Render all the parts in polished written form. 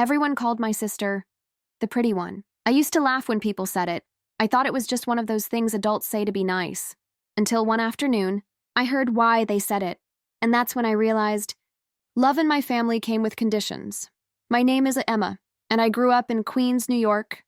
Everyone called my sister the pretty one. I used to laugh when people said it. I thought it was just one of those things adults say to be nice. Until one afternoon, I heard why they said it, and that's when I realized love in my family came with conditions. My name is Emma, and I grew up in Queens, New York,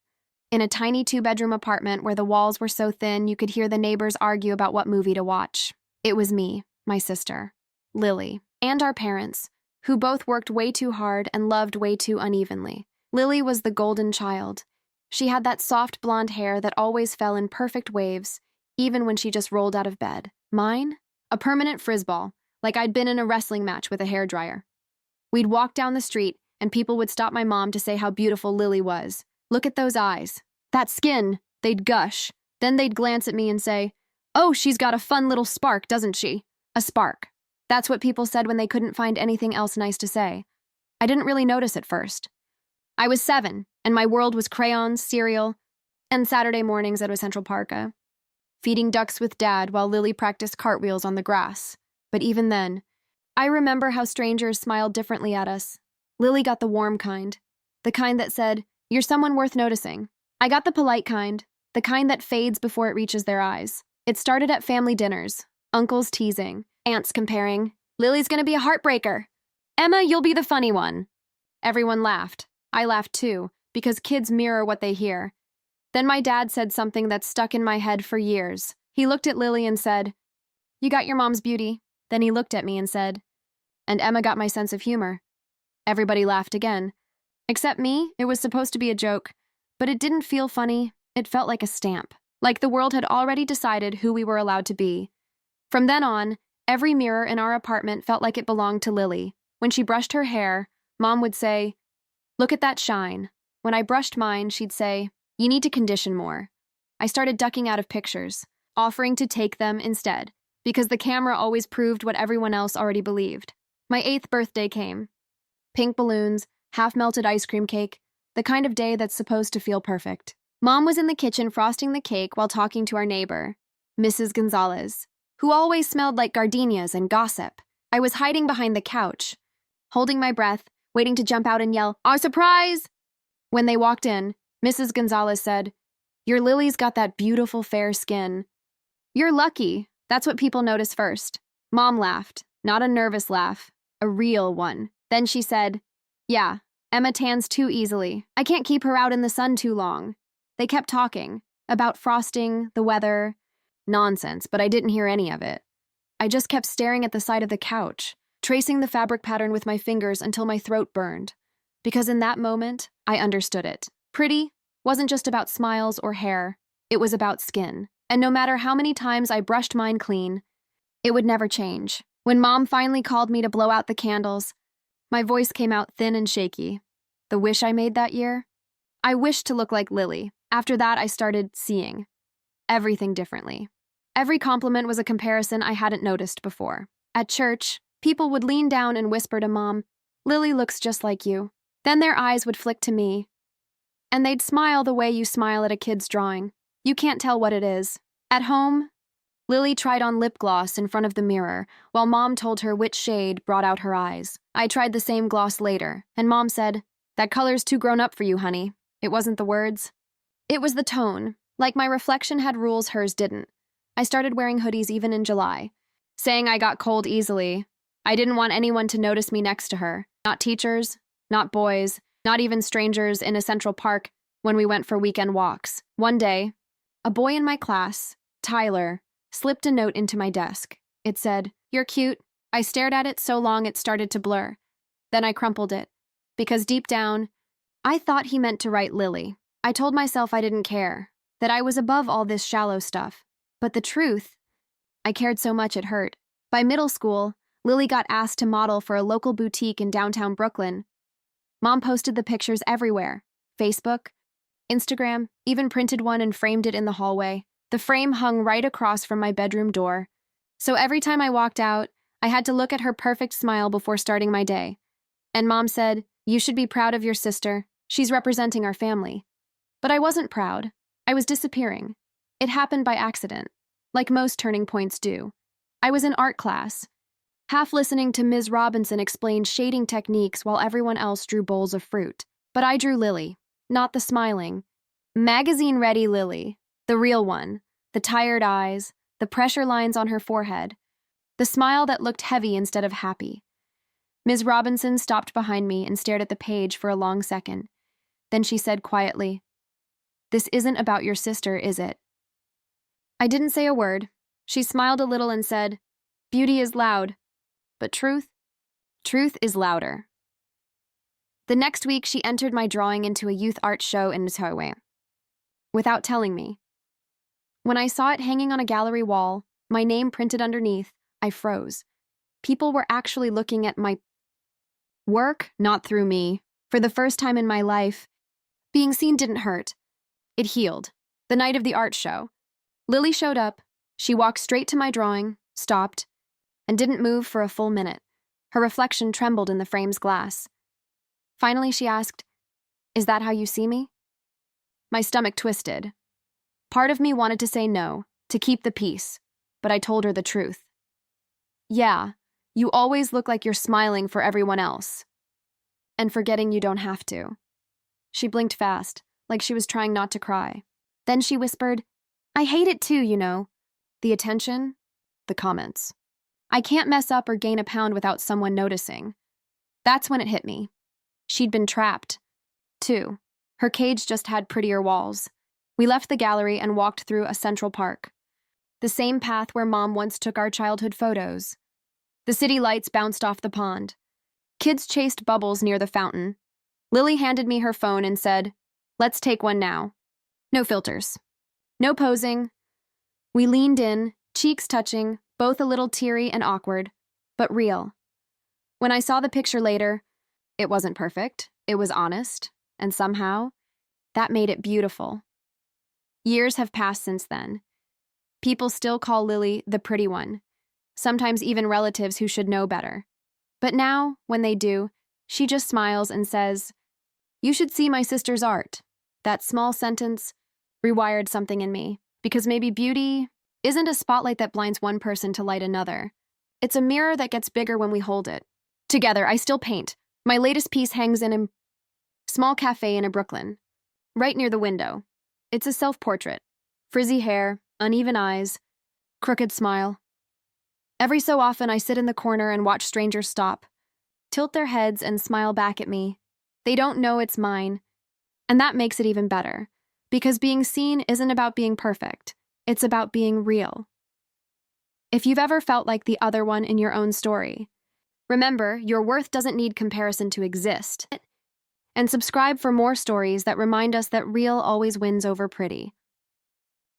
in a tiny 2-bedroom apartment where the walls were so thin you could hear the neighbors argue about what movie to watch. It was me, my sister, Lily, and our parents, who both worked way too hard and loved way too unevenly. Lily was the golden child. She had that soft blonde hair that always fell in perfect waves, even when she just rolled out of bed. Mine? A permanent frizzball, like I'd been in a wrestling match with a hairdryer. We'd walk down the street, and people would stop my mom to say how beautiful Lily was. Look at those eyes. That skin. They'd gush. Then they'd glance at me and say, "Oh, she's got a fun little spark, doesn't she?" A spark. That's what people said when they couldn't find anything else nice to say. I didn't really notice at first. I was 7, and my world was crayons, cereal, and Saturday mornings at Central Park, feeding ducks with Dad while Lily practiced cartwheels on the grass. But even then, I remember how strangers smiled differently at us. Lily got the warm kind, the kind that said, "You're someone worth noticing." I got the polite kind, the kind that fades before it reaches their eyes. It started at family dinners, uncles teasing, aunts comparing, "Lily's gonna be a heartbreaker. Emma, you'll be the funny one." Everyone laughed. I laughed too, because kids mirror what they hear. Then my dad said something that stuck in my head for years. He looked at Lily and said, "You got your mom's beauty." Then he looked at me and said, "And Emma got my sense of humor." Everybody laughed again. Except me. It was supposed to be a joke, but it didn't feel funny. It felt like a stamp, like the world had already decided who we were allowed to be. From then on, every mirror in our apartment felt like it belonged to Lily. When she brushed her hair, Mom would say, "Look at that shine." When I brushed mine, she'd say, "You need to condition more." I started ducking out of pictures, offering to take them instead, because the camera always proved what everyone else already believed. My 8th birthday came. Pink balloons, half-melted ice cream cake, the kind of day that's supposed to feel perfect. Mom was in the kitchen frosting the cake while talking to our neighbor, Mrs. Gonzalez, who always smelled like gardenias and gossip. I was hiding behind the couch, holding my breath, waiting to jump out and yell, "Our surprise!" When they walked in, Mrs. Gonzalez said, "Your Lily's got that beautiful fair skin." "You're lucky." That's what people notice first. Mom laughed, not a nervous laugh, a real one. Then she said, "Yeah, Emma tans too easily. I can't keep her out in the sun too long." They kept talking about frosting, the weather. Nonsense, but I didn't hear any of it. I just kept staring at the side of the couch, tracing the fabric pattern with my fingers until my throat burned. Because in that moment, I understood it. Pretty wasn't just about smiles or hair. It was about skin. And no matter how many times I brushed mine clean, it would never change. When Mom finally called me to blow out the candles, my voice came out thin and shaky. The wish I made that year? I wished to look like Lily. After that, I started seeing everything differently. Every compliment was a comparison I hadn't noticed before. At church, people would lean down and whisper to Mom, "Lily looks just like you." Then their eyes would flick to me, and they'd smile the way you smile at a kid's drawing. You can't tell what it is. At home, Lily tried on lip gloss in front of the mirror, while Mom told her which shade brought out her eyes. I tried the same gloss later, and Mom said, "That color's too grown up for you, honey." It wasn't the words. It was the tone. Like my reflection had rules, hers didn't. I started wearing hoodies even in July, saying I got cold easily. I didn't want anyone to notice me next to her. Not teachers, not boys, not even strangers in a Central Park when we went for weekend walks. One day, a boy in my class, Tyler, slipped a note into my desk. It said, "You're cute." I stared at it so long it started to blur. Then I crumpled it, because deep down, I thought he meant to write Lily. I told myself I didn't care, that I was above all this shallow stuff. But the truth, I cared so much it hurt. By middle school, Lily got asked to model for a local boutique in downtown Brooklyn. Mom posted the pictures everywhere. Facebook, Instagram, even printed one and framed it in the hallway. The frame hung right across from my bedroom door. So every time I walked out, I had to look at her perfect smile before starting my day. And Mom said, "You should be proud of your sister. She's representing our family." But I wasn't proud. I was disappearing. It happened by accident, like most turning points do. I was in art class, half listening to Ms. Robinson explain shading techniques while everyone else drew bowls of fruit. But I drew Lily, not the smiling, magazine-ready Lily, the real one, the tired eyes, the pressure lines on her forehead, the smile that looked heavy instead of happy. Ms. Robinson stopped behind me and stared at the page for a long second. Then she said quietly, "This isn't about your sister, is it?" I didn't say a word. She smiled a little and said, "Beauty is loud, but truth is louder." The next week, she entered my drawing into a youth art show in Ntowe, without telling me. When I saw it hanging on a gallery wall, my name printed underneath, I froze. People were actually looking at my work, not through me. For the first time in my life, being seen didn't hurt. It healed. The night of the art show, Lily showed up. She walked straight to my drawing, stopped, and didn't move for a full minute. Her reflection trembled in the frame's glass. Finally, she asked, "Is that how you see me?" My stomach twisted. Part of me wanted to say no, to keep the peace, but I told her the truth. "Yeah, you always look like you're smiling for everyone else, and forgetting you don't have to." She blinked fast, like she was trying not to cry. Then she whispered, "I hate it too, you know. The attention, the comments. I can't mess up or gain a pound without someone noticing." That's when it hit me. She'd been trapped, too. Her cage just had prettier walls. We left the gallery and walked through a central park. The same path where Mom once took our childhood photos. The city lights bounced off the pond. Kids chased bubbles near the fountain. Lily handed me her phone and said, "Let's take one now." No filters. No posing. We leaned in, cheeks touching, both a little teary and awkward, but real. When I saw the picture later, it wasn't perfect, it was honest, and somehow, that made it beautiful. Years have passed since then. People still call Lily the pretty one, sometimes even relatives who should know better. But now, when they do, she just smiles and says, "You should see my sister's art." That small sentence rewired something in me, because maybe beauty isn't a spotlight that blinds one person to light another. It's a mirror that gets bigger when we hold it. Together, I still paint. My latest piece hangs in a small cafe in Brooklyn, right near the window. It's a self-portrait. Frizzy hair, uneven eyes, crooked smile. Every so often, I sit in the corner and watch strangers stop, tilt their heads and smile back at me. They don't know it's mine. And that makes it even better, because being seen isn't about being perfect. It's about being real. If you've ever felt like the other one in your own story, remember, your worth doesn't need comparison to exist. And subscribe for more stories that remind us that real always wins over pretty.